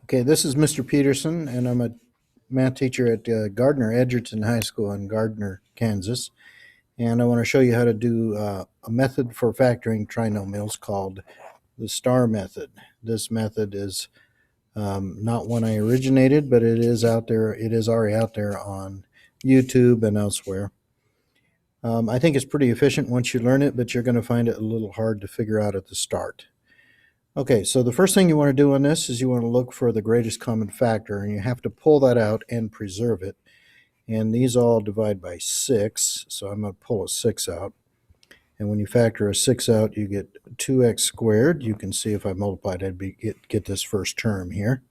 Okay, this is Mr. Peterson, and I'm a math teacher at Gardner Edgerton High School in Gardner, Kansas. And I want to show you how to do a method for factoring trinomials called the star method. This method is not one I originated, but it is out there. It is already out there on YouTube and elsewhere. I think it's pretty efficient once you learn it, but you're going to find it a little hard to figure out at the start. Okay, so the first thing you want to do on this is you want to look for the greatest common factor, and you have to pull that out and preserve it. And these all divide by 6, so I'm going to pull a 6 out. And when you factor a 6 out, you get 2x squared. You can see if I multiplied, I'd get this first term here.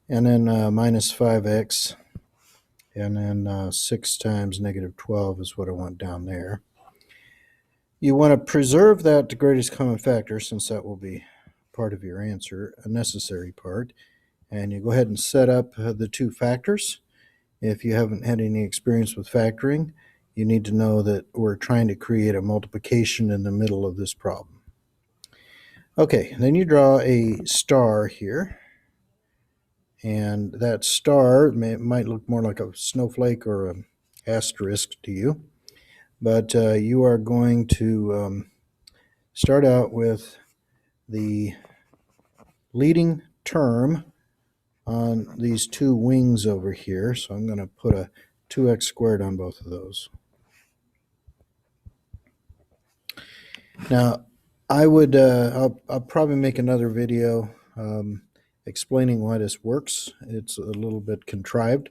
And then minus 5x, and then 6 times negative 12 is what I want down there. You want to preserve that greatest common factor, since that will be part of your answer, a necessary part, and you go ahead and set up the two factors. If you haven't had any experience with factoring, you need to know that we're trying to create a multiplication in the middle of this problem. Okay, then you draw a star here, and that star might look more like a snowflake or an asterisk to you, but you are going to start out with the leading term on these two wings over here. So I'm going to put a 2x squared on both of those. Now, I'll probably make another video explaining why this works. It's a little bit contrived,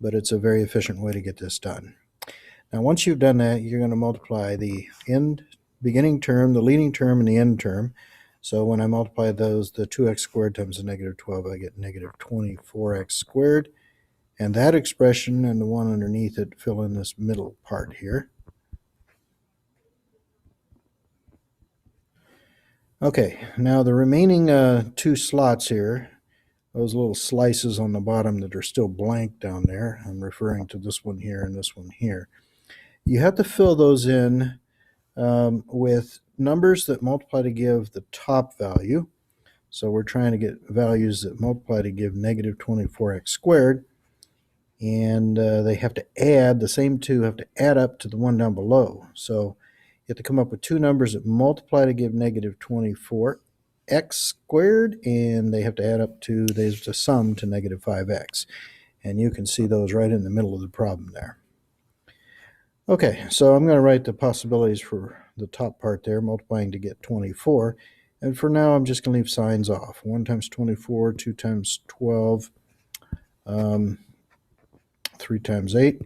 but it's a very efficient way to get this done. Now, once you've done that, you're going to multiply the beginning term, the leading term, and the end term. So when I multiply those, the 2x squared times the negative 12, I get negative 24x squared. And that expression and the one underneath it fill in this middle part here. Okay, now the remaining two slots here, those little slices on the bottom that are still blank down there, I'm referring to this one here and this one here. You have to fill those in with numbers that multiply to give the top value. So we're trying to get values that multiply to give negative 24x squared. And they have to add, the same two have to add up to the one down below. So you have to come up with two numbers that multiply to give negative 24x squared, and they have to add up to, they have to sum to negative 5x. And you can see those right in the middle of the problem there. Okay, so I'm going to write the possibilities for the top part there, multiplying to get 24. And for now, I'm just going to leave signs off. 1 times 24, 2 times 12, 3 times 8,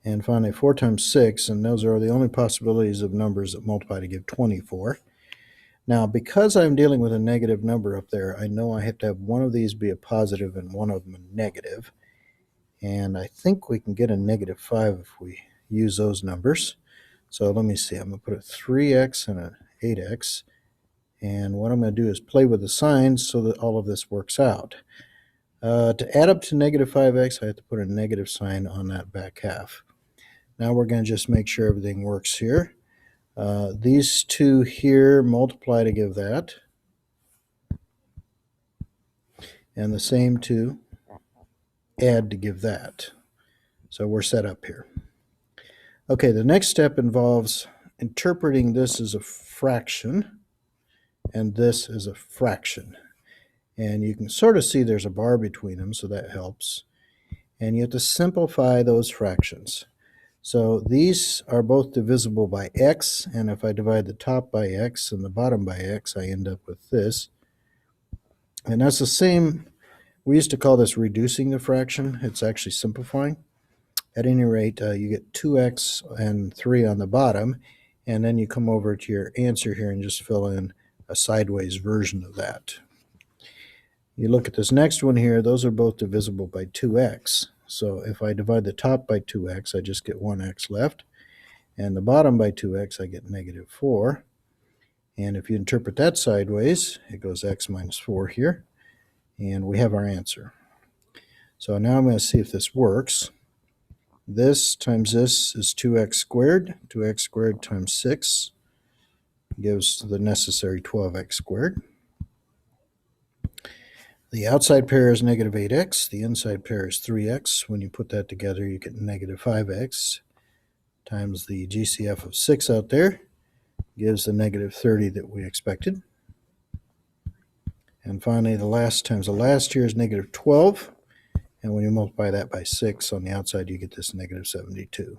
and finally 4 times 6, and those are the only possibilities of numbers that multiply to give 24. Now, because I'm dealing with a negative number up there, I know I have to have one of these be a positive and one of them a negative. And I think we can get a negative 5 if we use those numbers. So let me see. I'm going to put a 3x and an 8x. And what I'm going to do is play with the signs so that all of this works out. To add up to negative 5x, I have to put a negative sign on that back half. Now we're going to just make sure everything works here. These two here multiply to give that. And the same two add to give that. So we're set up here. Okay, the next step involves interpreting this as a fraction and this as a fraction. And you can sort of see there's a bar between them, so that helps. And you have to simplify those fractions. So these are both divisible by x, and if I divide the top by x and the bottom by x, I end up with this. And that's the same, we used to call this reducing the fraction. It's actually simplifying. At any rate, you get 2x and 3 on the bottom, and then you come over to your answer here and just fill in a sideways version of that. You look at this next one here, those are both divisible by 2x. So if I divide the top by 2x, I just get 1x left, and the bottom by 2x, I get negative 4. And if you interpret that sideways, it goes x minus 4 here, and we have our answer. So now I'm going to see if this works. This times this is 2x squared. 2x squared times 6 gives the necessary 12x squared. The outside pair is negative 8x. The inside pair is 3x. When you put that together, you get negative 5x times the GCF of 6 out there gives the negative 30 that we expected. And finally, the last times the last here is negative 12. And when you multiply that by 6 on the outside, you get this negative 72.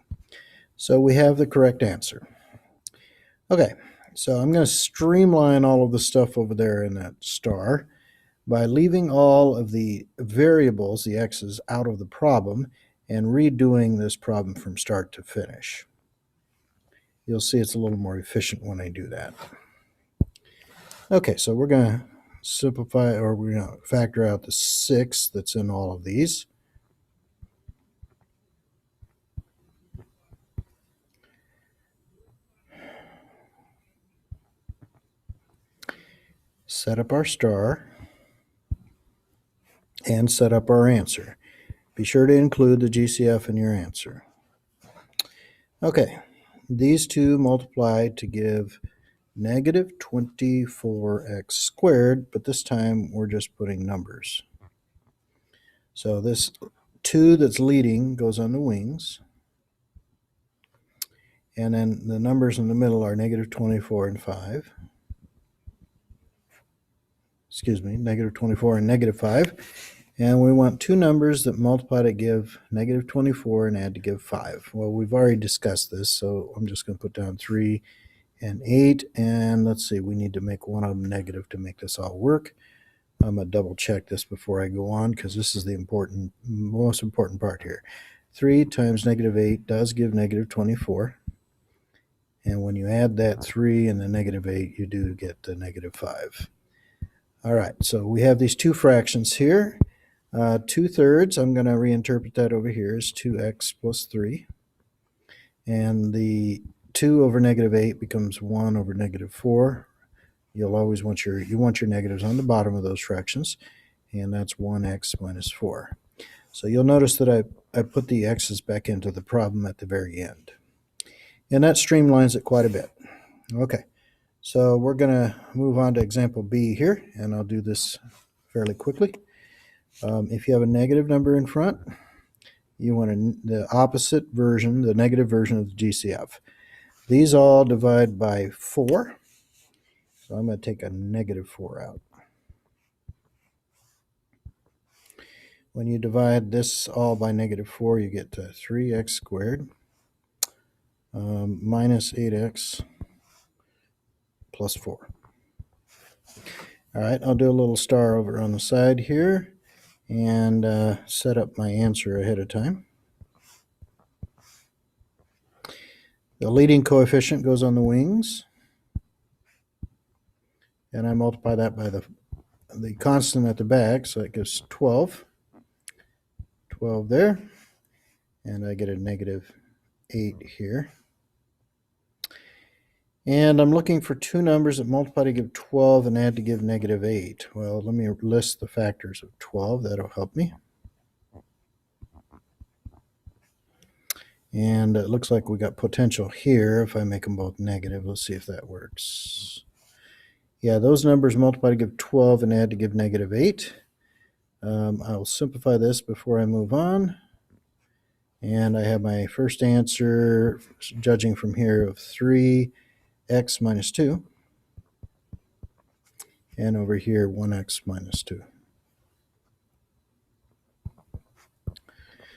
So we have the correct answer. Okay, so I'm going to streamline all of the stuff over there in that star by leaving all of the variables, the x's, out of the problem and redoing this problem from start to finish. You'll see it's a little more efficient when I do that. Okay, so we're going to simplify, or we're going to factor out the 6 that's in all of these. Set up our star and set up our answer. Be sure to include the GCF in your answer. Okay, these two multiply to give negative 24x squared, but this time we're just putting numbers. So this 2 that's leading goes on the wings, and then the numbers in the middle are negative 24 and 5. Excuse me, negative 24 and negative 5. And we want two numbers that multiply to give negative 24 and add to give 5. Well, we've already discussed this, so I'm just going to put down 3 and 8. And let's see, we need to make one of them negative to make this all work. I'm going to double check this before I go on because this is the most important part here. 3 times negative 8 does give negative 24. And when you add that 3 and the negative 8, you do get the negative 5. All right, so we have these two fractions here. 2/3, I'm going to reinterpret that over here as 2x plus 3. And the 2 over negative 8 becomes 1 over negative 4. You'll always want your negatives on the bottom of those fractions, and that's 1x minus 4. So you'll notice that I put the x's back into the problem at the very end. And that streamlines it quite a bit. Okay, so we're going to move on to example B here, and I'll do this fairly quickly. If you have a negative number in front, you want the opposite version, the negative version of the GCF. These all divide by 4. So I'm going to take a negative 4 out. When you divide this all by negative 4, you get to 3x squared minus 8x plus 4. All right, I'll do a little star over on the side here and set up my answer ahead of time. The leading coefficient goes on the wings, and I multiply that by the constant at the back, so it gives 12. 12 there, and I get a negative 8 here. And I'm looking for two numbers that multiply to give 12 and add to give negative 8. Well, let me list the factors of 12. That'll help me. And it looks like we got potential here if I make them both negative. Let's see if that works. Yeah, those numbers multiply to give 12 and add to give negative 8. I'll simplify this before I move on. And I have my first answer, judging from here, of 3x minus 2. And over here, 1x minus 2.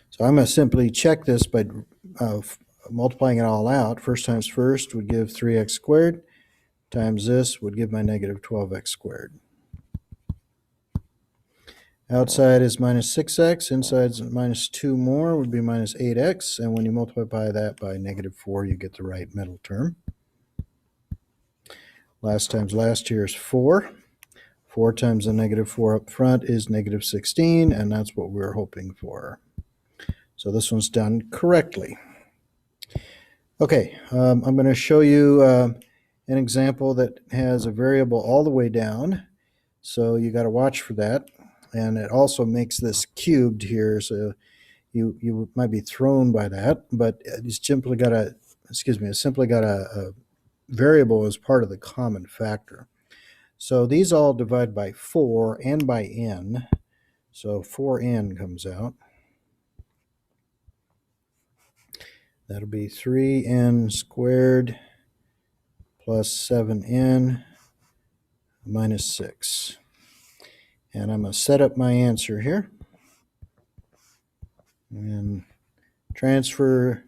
So I'm going to simply check this by multiplying it all out. First times first would give 3x squared, times this would give my negative 12x squared. Outside is minus 6x, inside is minus 2 more, would be minus 8x, and when you multiply that by negative 4, you get the right middle term. Last times last here is 4. 4 times the negative 4 up front is negative 16, and that's what we're hoping for. So this one's done correctly. Okay, I'm going to show you an example that has a variable all the way down, so you got to watch for that. And it also makes this cubed here, so you might be thrown by that, but it's simply got a variable as part of the common factor. So these all divide by 4 and by n. So 4n comes out. That'll be 3n squared plus 7n minus 6. And I'm going to set up my answer here and transfer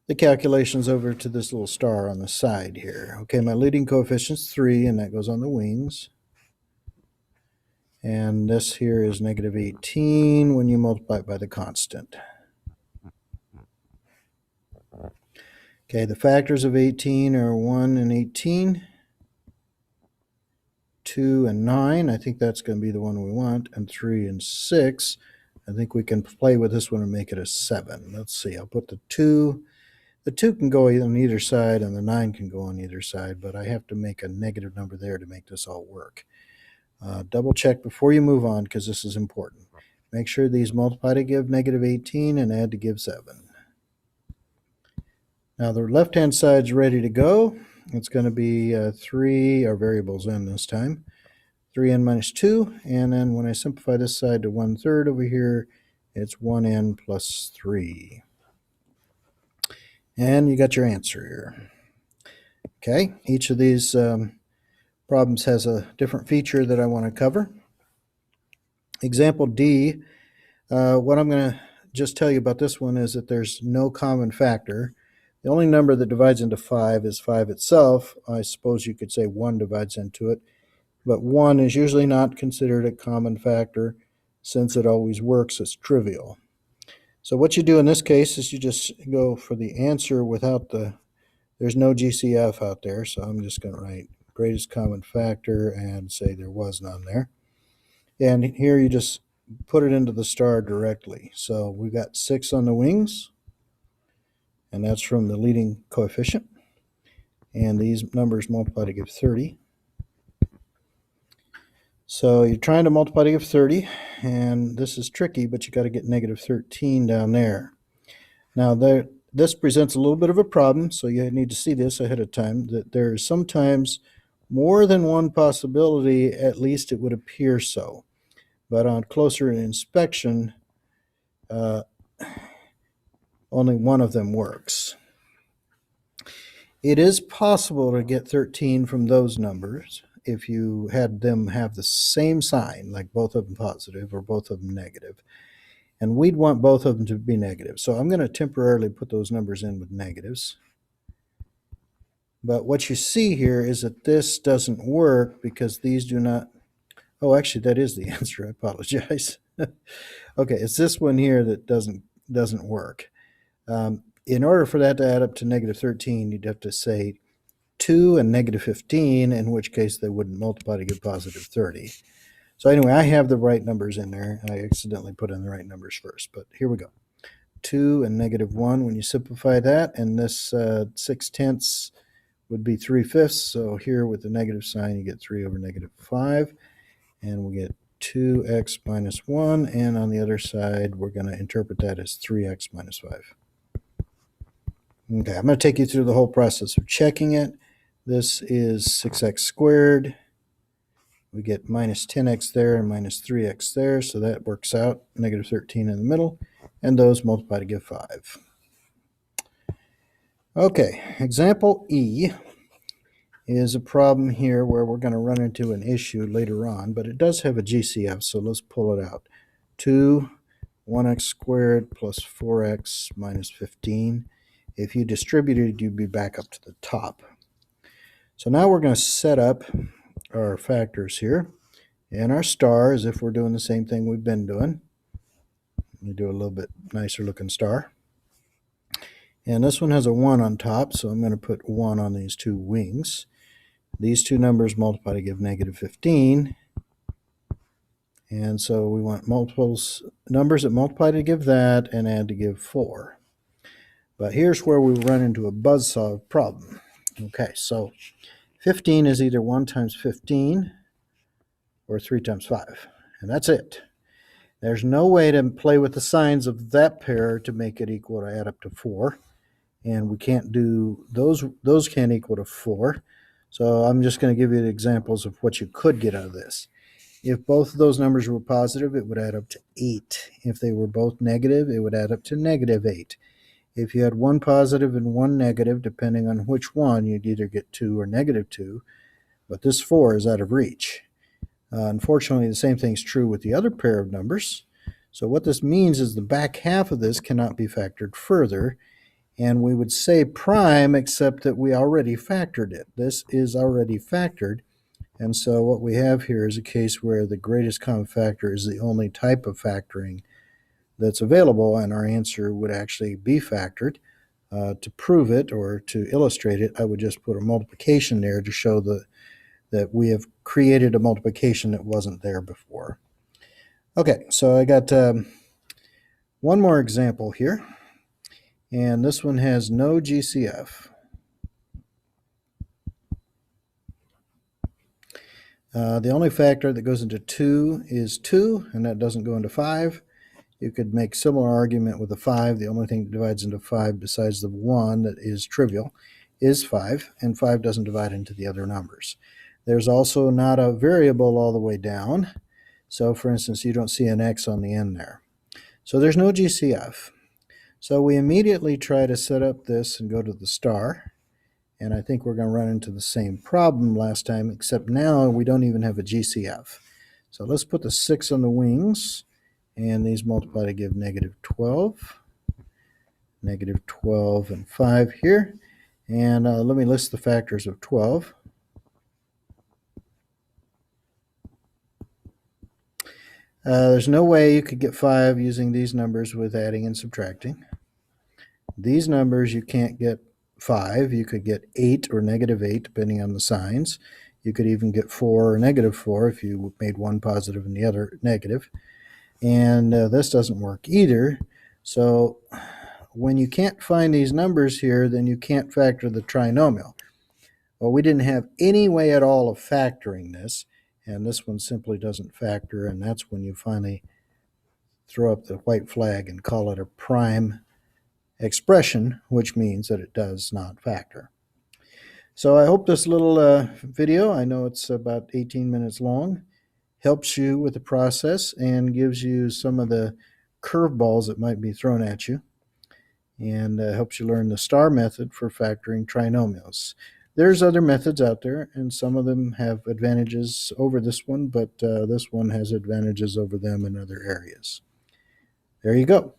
the calculations over to this little star on the side here. Okay, my leading coefficient's 3, and that goes on the wings. And this here is negative 18 when you multiply it by the constant. Okay, the factors of 18 are 1 and 18, 2 and 9. I think that's going to be the one we want. And 3 and 6. I think we can play with this one and make it a 7. Let's see. I'll put the 2. The 2 can go on either side, and the 9 can go on either side, but I have to make a negative number there to make this all work. Double check before you move on, because this is important. Make sure these multiply to give negative 18 and add to give 7. Now the left-hand side's ready to go. It's going to be 3, our variable's n this time, 3n minus 2, and then when I simplify this side to 1/3 over here, it's 1n plus 3. And you got your answer here. Okay, each of these problems has a different feature that I want to cover. Example D, what I'm going to just tell you about this one is that there's no common factor. The only number that divides into 5 is 5 itself. I suppose you could say 1 divides into it, but 1 is usually not considered a common factor since it always works as trivial. So what you do in this case is you just go for the answer without there's no GCF out there, so I'm just going to write greatest common factor and say there was none there. And here you just put it into the star directly. So we've got 6 on the wings, and that's from the leading coefficient. And these numbers multiply to give 30. So you're trying to multiply to give 30, and this is tricky, but you got to get negative 13 down there. Now this presents a little bit of a problem, so you need to see this ahead of time, that there is sometimes more than one possibility, at least it would appear so. But on closer inspection, only one of them works. It is possible to get 13 from those numbers if you had them have the same sign, like both of them positive or both of them negative. And we'd want both of them to be negative. So I'm going to temporarily put those numbers in with negatives. But what you see here is that this doesn't work because these do not. Oh, actually, that is the answer. I apologize. Okay, it's this one here that doesn't work. In order for that to add up to negative 13, you'd have to say 2 and negative 15, in which case they wouldn't multiply to give positive 30. So anyway, I have the right numbers in there. I accidentally put in the right numbers first, but here we go. 2 and negative 1, when you simplify that, and this 6/10 would be 3/5. So here with the negative sign, you get 3 over negative 5, and we get 2x minus 1, and on the other side, we're going to interpret that as 3x minus 5. Okay, I'm going to take you through the whole process of checking it. This is 6x squared. We get minus 10x there and minus 3x there, so that works out, negative 13 in the middle, and those multiply to give 5. Okay, example E is a problem here where we're going to run into an issue later on, but it does have a GCF, so let's pull it out. 2, 1x squared plus 4x minus 15. If you distributed, you'd be back up to the top. So now we're going to set up our factors here, and our star as if we're doing the same thing we've been doing. Let me do a little bit nicer looking star. And this one has a 1 on top, so I'm going to put 1 on these two wings. These two numbers multiply to give negative 15. And so we want numbers that multiply to give that and add to give 4. But here's where we run into a buzzsaw problem. Okay, so 15 is either 1 times 15 or 3 times 5. And that's it. There's no way to play with the signs of that pair to make it equal to add up to 4. And we can't do those can't equal to 4. So I'm just going to give you examples of what you could get out of this. If both of those numbers were positive, it would add up to 8. If they were both negative, it would add up to negative 8. If you had one positive and one negative, depending on which one, you'd either get 2 or negative 2, but this 4 is out of reach. Unfortunately, the same thing is true with the other pair of numbers. So what this means is the back half of this cannot be factored further, and we would say prime except that we already factored it. This is already factored, and so what we have here is a case where the greatest common factor is the only type of factoring that's available, and our answer would actually be factored. To prove it or to illustrate it, I would just put a multiplication there to show that we have created a multiplication that wasn't there before. Okay, so I got one more example here, and this one has no GCF. The only factor that goes into 2 is 2, and that doesn't go into 5. You could make similar argument with a 5. The only thing that divides into 5 besides the 1 that is trivial is 5, and 5 doesn't divide into the other numbers. There's also not a variable all the way down. So for instance, you don't see an x on the end there. So there's no GCF. So we immediately try to set up this and go to the star. And I think we're going to run into the same problem last time, except now we don't even have a GCF. So let's put the 6 on the wings, and these multiply to give negative 12. Negative 12 and 5 here. And let me list the factors of 12. There's no way you could get 5 using these numbers with adding and subtracting. These numbers you can't get 5. You could get 8 or negative 8 depending on the signs. You could even get 4 or negative 4 if you made one positive and the other negative. And this doesn't work either. So when you can't find these numbers here, then you can't factor the trinomial. Well, we didn't have any way at all of factoring this, and this one simply doesn't factor, and that's when you finally throw up the white flag and call it a prime expression, which means that it does not factor. So I hope this little video, I know it's about 18 minutes long, helps you with the process and gives you some of the curveballs that might be thrown at you, and helps you learn the star method for factoring trinomials. There's other methods out there, and some of them have advantages over this one, but this one has advantages over them in other areas. There you go.